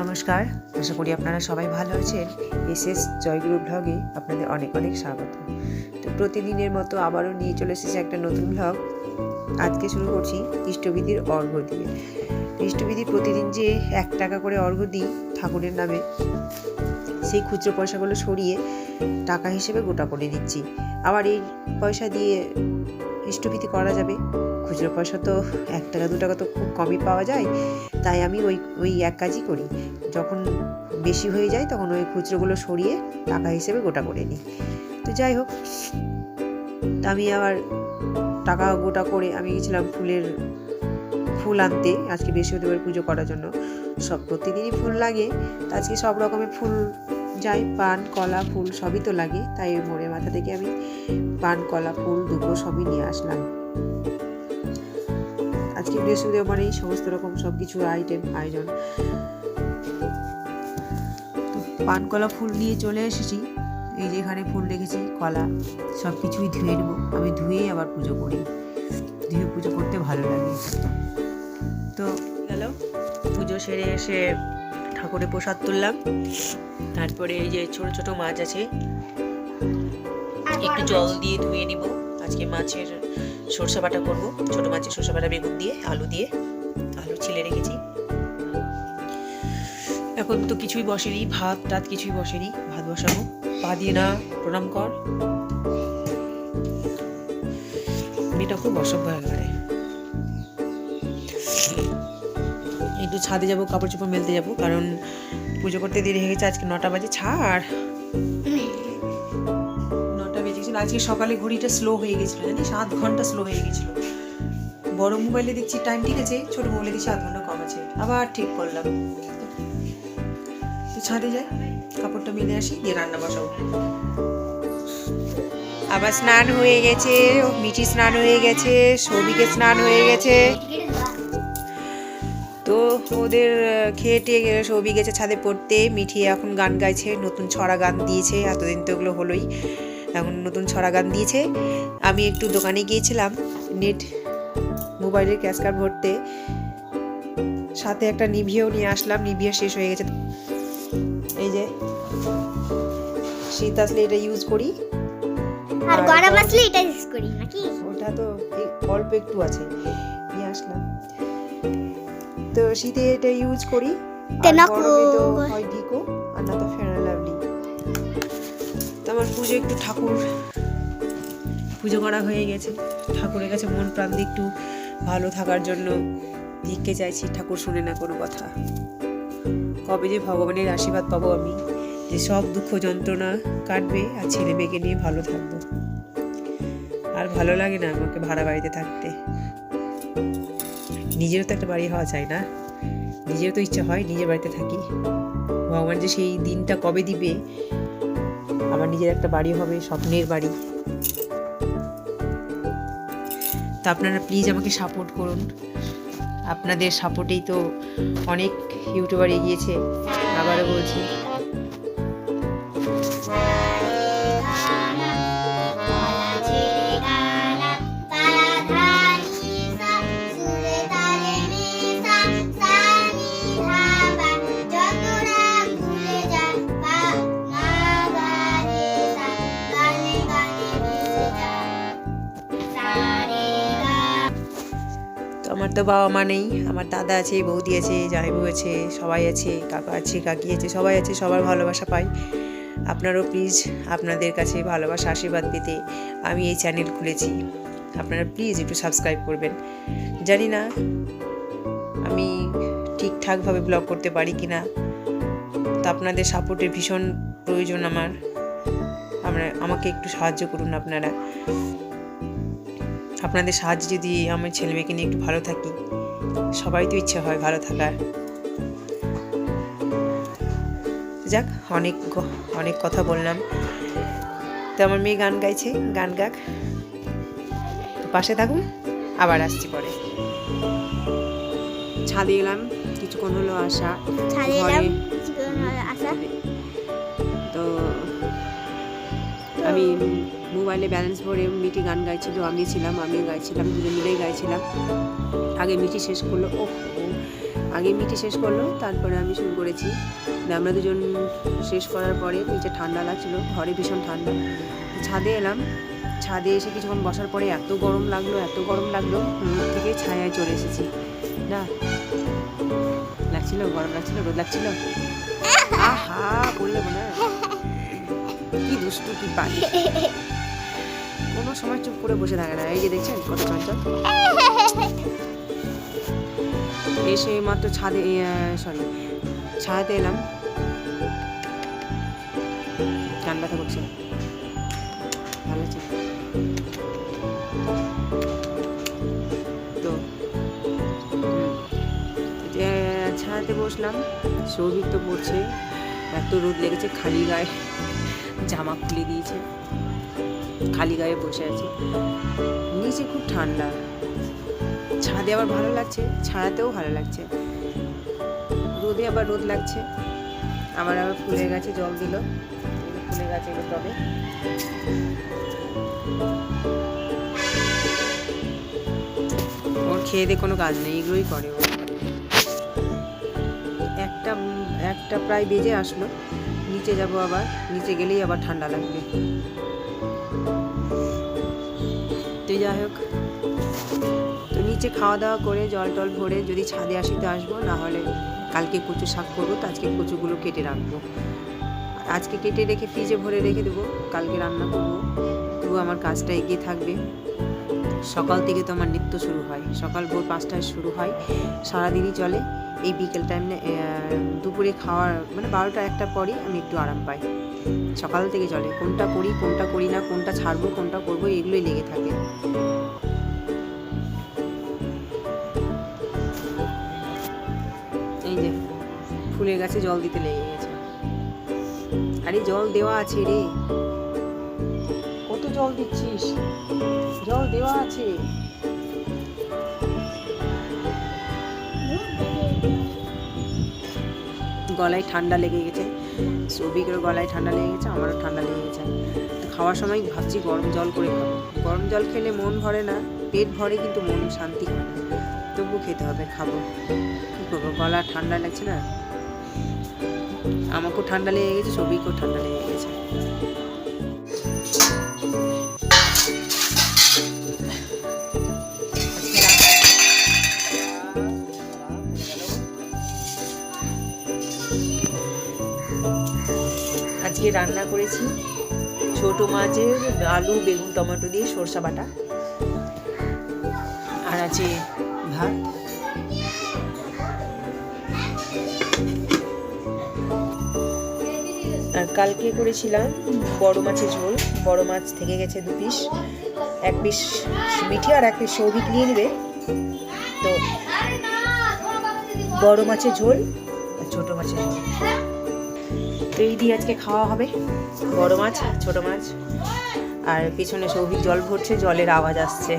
নমস্কার, আশা করি আপনারা সবাই ভালো আছেন। এসএস জয়গুরু ব্লগে আপনাদের অনেক অনেক স্বাগত। তো প্রতিদিনের মতো আবারও নিয়ে চলে এসেছে একটা নতুন ব্লগ। আজকে শুরু করছি ইষ্টবিধির অর্ঘ্য দিয়ে। ইষ্টবিধি প্রতিদিন যে 1 টাকা করে অর্ঘ্য দিই ঠাকুরের নামে, সেই খুচরো পয়সাগুলো সরিয়ে টাকা হিসেবে গোটা করে দিচ্ছি। আবার এই পয়সা দিয়ে ইষ্টবিধি করা যাবে। খুচরো পয়সা তো 1 টাকা 2 টাকা তো খুব কমই পাওয়া যায়, তাই আমি ওই এক কাজই করি। যখন বেশি হয়ে যায় তখন ওই খুচরোগুলো সরিয়ে টাকা হিসেবে গোটা করে নিই। তো যাই হোক, আমি আবার টাকা গোটা করে আমি গেছিলাম ফুল আনতে আজকে বৃহস্পতিবার পুজো করার জন্য। সব প্রতিদিনই ফুল লাগে, আজকে সব রকমের ফুল যাই, পান কলা ফুল সবই তো লাগে, তাই মোড়ে মাথা থেকে আমি পান কলা ফুল দুটো সবই নিয়ে আসলাম। আজকে বৃহস্পতিবার মানেই সমস্ত রকম সবকিছু আয়োজন। পান কলা ফুল নিয়ে চলে এসেছি। এই যে এখানে ফুল রেখেছি, কলা সব কিছুই ধুয়ে নেবো। আমি ধুয়ে আবার পুজো করি, ধুয়ে পুজো করতে ভালো লাগে। তো গেল পুজো সেরে এসে ঠাকুরের প্রসাদ তুললাম। তারপরে এই যে ছোট ছোট মাছ আছে, একটু জল দিয়ে ধুয়ে নিব। আজকে মাছের সরষে বাটা করব, ছোট মাছের সরষে বাটা, বেগুন দিয়ে আলু ছিলে রেখেছি। এখন তো কিছুই বসেনি, ভাত কিছুই বসেনি, ভাত বসাবো। পা দিয়ে না প্রণাম কর, মেয়েটা খুব অসভ্য একেবারে। একটু ছাদে যাবো, কাপড় চোপড় মেলতে যাবো, কারণ পুজো করতে দেরি হয়ে গেছে। আজকে 9টা বাজে, ছাড় 9টা বেজে গেছিল। আজকে সকালে ঘড়িটা স্লো হয়ে গেছিল, জানিস, 8 ঘন্টা স্লো হয়ে গেছিল। বড় মোবাইলে দেখছি টাইম ঠিক আছে, ছোট মোবাইলে দেখছি 8 ঘন্টা কম আছে। আবার ঠিক করলাম। তো ছাদে যাই, কাপড়টা মেলে আসি, দিয়ে রান্না বসাবো। আবার স্নান হয়ে গেছে, মিঠি স্নান হয়ে গেছে, সৌভিকে স্নান হয়ে গেছে। তো ওদের খেয়ে টেয়ে সৌভি গেছে ছাদে পড়তে। মিঠি এখন গান গাইছে, নতুন ছড়া গান দিয়েছে। এতদিন তো ওগুলো হলোই, এখন নতুন ছড়া গান দিয়েছে। আমি একটু দোকানে গিয়েছিলাম মোবাইলের ক্যাশ কার্ড ভরতে, সাথে একটা নিভিয়াও নিয়ে আসলাম। নিভিয়া শেষ হয়ে গেছে। এই যে শীত আসলে এটা ইউজ করি, আর গরম আসলে এটা ইউজ করি নাকি। ওটা তো অল্প একটু আছে, নিয়ে আসলাম। তো শীতে এটা ইউজ করি, গরমে তো হয় ভিকো, আর না তো ফেয়ার অ্যান্ড লাভলি। তো আমার পুজো করা হয়ে গেছে। ঠাকুরের কাছে মন প্রাণ দিয়ে একটু ভালো থাকার জন্য ভিক্ষে চাইছি। ঠাকুর শুনে না কোনো কথা। কবে যে ভগবানের আশীর্বাদ পাবো আমি, যে সব দুঃখ যন্ত্রণা কাটবে আর ছেলে মেয়েকে নিয়ে ভালো থাকবো। আর ভালো লাগে না আমাকে ভাড়া বাড়িতে থাকতে। নিজেরও তো একটা বাড়ি হওয়া চাই না? নিজেরও তো ইচ্ছা হয় নিজের বাড়িতে থাকি। ভগবান যে সেই দিনটা কবে দিবে, আমার নিজের একটা বাড়ি হবে, স্বপ্নের বাড়ি। তো আপনারা প্লিজ আমাকে সাপোর্ট করুন। আপনাদের সাপোর্টেই তো অনেক ইউটিউবার এগিয়েছে। আবারও বলছি, আমার তো বাবা মা নেই, আমার দাদা আছে, বৌদি আছে, জামাইবাবু আছে, সবাই আছে, কাকা আছে, কাকি আছে, সবাই আছে। সবার ভালোবাসা পাই। আপনারাও প্লিজ, আপনাদের কাছে ভালোবাসা আশীর্বাদ পেতে আমি এই চ্যানেল খুলেছি। আপনারা প্লিজ একটু সাবস্ক্রাইব করবেন। জানি না আমি ঠিকঠাকভাবে ব্লগ করতে পারি কি না, তো আপনাদের সাপোর্টের ভীষণ প্রয়োজন আমার। আমাকে একটু সাহায্য করুন আপনারা। আপনাদের সাহায্যে যদি আমার ছেলে মেয়েকে নিয়ে একটু ভালো থাকি, সবাই তো ইচ্ছা হয় ভালো থাকার। যাক, অনেক কথা বললাম। তো আমার মেয়ে গান গাইছে, গান গাক, তো পাশে থাকুন। আবার আসছি পরে। ছাদে এলাম, কিছুক্ষণ হলো আসা। তো আমি মোবাইলে ব্যালেন্স ভরে মিঠি গান গাইছিল, আমিও গাইছিলাম, দুজন মিলেই গাইছিলাম। আগে মিঠি শেষ করলো। আগে মিঠে শেষ করলো, তারপরে আমি শুরু করেছি। আমরা দুজন শেষ করার পরে নিচে ঠান্ডা লাগছিল, ঘরে ভীষণ ঠান্ডা। ছাদে এলাম, ছাদে এসে কিছুক্ষণ বসার পরে এত গরম লাগলো রোদ থেকে ছায়ায় চলে এসেছি। না লাগছিল, গরম লাগছিল, রোদ লাগছিল, আহা পড়ে যাবো না। কি দুষ্টু, কি পারি, কোনো সময় চুপ করে বসে থাকে না। এই যে দেখছেন কত চঞ্চল। এসে মাত্র ছায়াতে এলাম, কান ব্যথা করছে, ভালো লাগছে তো। ছায়াতে বসলাম, সৌভিক তো পড়ছে, এত রোদ লেগেছে, খালি গায়ে জামা খুলে দিয়েছে, খালি গায়ে বসে আছে। নিচে খুব ঠান্ডা, ছাদে আবার ভালো লাগছে, ছায়াতেও ভালো লাগছে, রোদে আবার রোদ লাগছে। আমার আবার ফুলের গাছে জল দিল, ফুলের গাছে এলো তবে। ওর খেয়ে দিয়ে কোনো কাজ নেই, এগুলোই করে ও। একটা প্রায় বেজে আসলো, নিচে যাব, আবার নিচে গেলেই আবার ঠান্ডা লাগবে। তো যাই হোক, তো নিচে খাওয়া দাওয়া করে জল টল ভরে যদি ছাদে আসি তো আসবো, না হলে কালকে কচু শাক করবো, তো আজকে কচুগুলো কেটে রাখবো। আজকে কেটে রেখে ফ্রিজে ভরে রেখে দেবো, কালকে রান্না করবো। তবু আমার কাজটা এগিয়ে থাকবে। সকাল থেকে তো আমার নিত্য শুরু হয়, সকাল ভোর 5টায় শুরু হয়, সারাদিনই চলে। এই বিকেল টাইমে দুপুরে খাওয়ার মানে 12টা 1টার পরই আমি একটু আরাম পাই। সকাল থেকে চলে, কোনটা করি না, কোনটা ছাড়বো, কোনটা করবো, এগুলোই লেগে থাকে। এই যে ফুলের গাছে জল দিতে লেগে গেছে। আরে জল দেওয়া আছে রে, কত জল দিচ্ছিস, জল দেওয়া আছে। গলায় ঠান্ডা লেগে গেছে, সৌভিকেরও গলায় ঠান্ডা লেগে গেছে, আমারও ঠান্ডা লেগে গেছে। তো খাওয়ার সময় ভাবছি গরম জল করে খাবো। গরম জল খেলে মন ভরে না, পেট ভরে কিন্তু মন শান্তি হয় না। তবু খেতে হবে, খাবো, কী করবো, গলা ঠান্ডা লাগছে না। আমাকেও ঠান্ডা লেগে গেছে, সৌভিকেও ঠান্ডা লেগে গেছে। আজকে রান্না করেছি ছোট মাছের আলু বেগুন টমেটো দিয়ে সরষা বাটা, আর আছে ভাত। আর কালকে করেছিলাম বড় মাছের ঝোল, বড় মাছ থেকে গেছে 2 পিস, 1 পিস মিঠে আর 1 পিস সৌভিক নিয়ে নেবে। তো বড় মাছের ঝোল আর ছোট মাছের ঝোল, তো এই দিয়ে আজকে খাওয়া হবে। বড় মাছ, ছোট মাছ, আর পিছনে সৌভিক জল ভরছে, জলের আওয়াজ আসছে।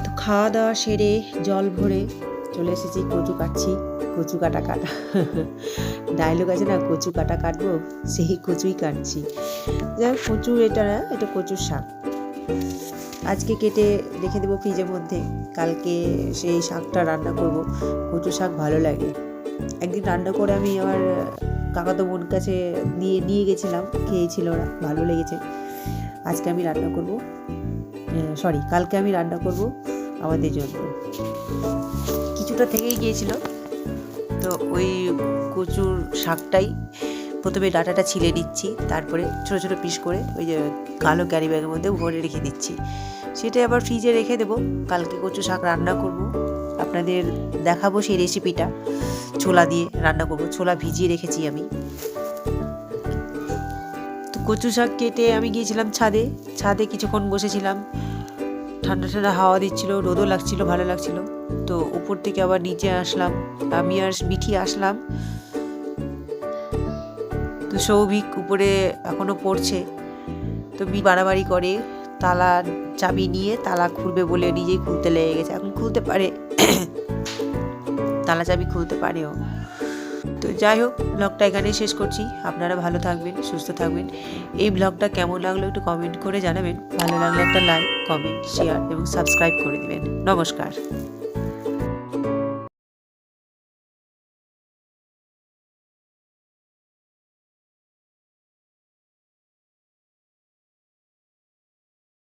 তো খাওয়া দাওয়া সেরে জল ভরে চলে এসেছি, কচু কাটছি, কচু কাটা ডায়লগ আছে না, কচু কাটবো, সেই কচুই কাটছি। যাই হোক, কচু এটা না, এটা কচুর শাক। আজকে কেটে রেখে দেবো ফ্রিজের মধ্যে, কালকে সেই শাকটা রান্না করব। কচু শাক ভালো লাগে। একদিন রান্না করে আমি আমার কাকাতো বোন কাছে নিয়ে গেছিলাম, খেয়েছিল ওরা, ভালো লেগেছে। আজকে আমি রান্না করব, কালকে আমি রান্না করব আমাদের জন্য। কিছুটা থেকেই গিয়েছিল, তো ওই কচুর শাকটাই প্রথমে ডাঁটাটা ছিলে নিচ্ছি, তারপরে ছোটো ছোটো পিস করে ওই যে কালো ক্যারি ব্যাগের মধ্যে ভরে রেখে দিচ্ছি। সেটাই আবার ফ্রিজে রেখে দেবো, কালকে কচু শাক রান্না করব। আপনাদের দেখাবো সেই রেসিপিটা। ছোলা দিয়ে রান্না করব, ছোলা ভিজিয়ে রেখেছি আমি। তো কচু শাক কেটে আমি গিয়েছিলাম ছাদে কিছুক্ষণ বসেছিলাম, ঠান্ডা ঠান্ডা হাওয়া দিচ্ছিল, রোদও লাগছিল, ভালো লাগছিল। তো উপর থেকে আবার নিচে আসলাম, আমি আর মিঠি আসলাম। তো সৌভিক উপরে এখনো পড়ছে, তো বাড়াবাড়ি করে, তালা চাবি নিয়ে তালা খুলবে বলে নিজেই খুলতে লেগে গেছে। এখন খুলতে পারে, তালা চাবি খুলতে পারেও। তো যাই হোক, ব্লগটা এখানেই শেষ করছি। আপনারা ভালো থাকবেন, সুস্থ থাকবেন। এই ব্লগটা কেমন লাগলো একটু কমেন্ট করে জানাবেন। ভালো লাগলে একটা লাইক, কমেন্ট, শেয়ার এবং সাবস্ক্রাইব করে দিবেন। নমস্কার।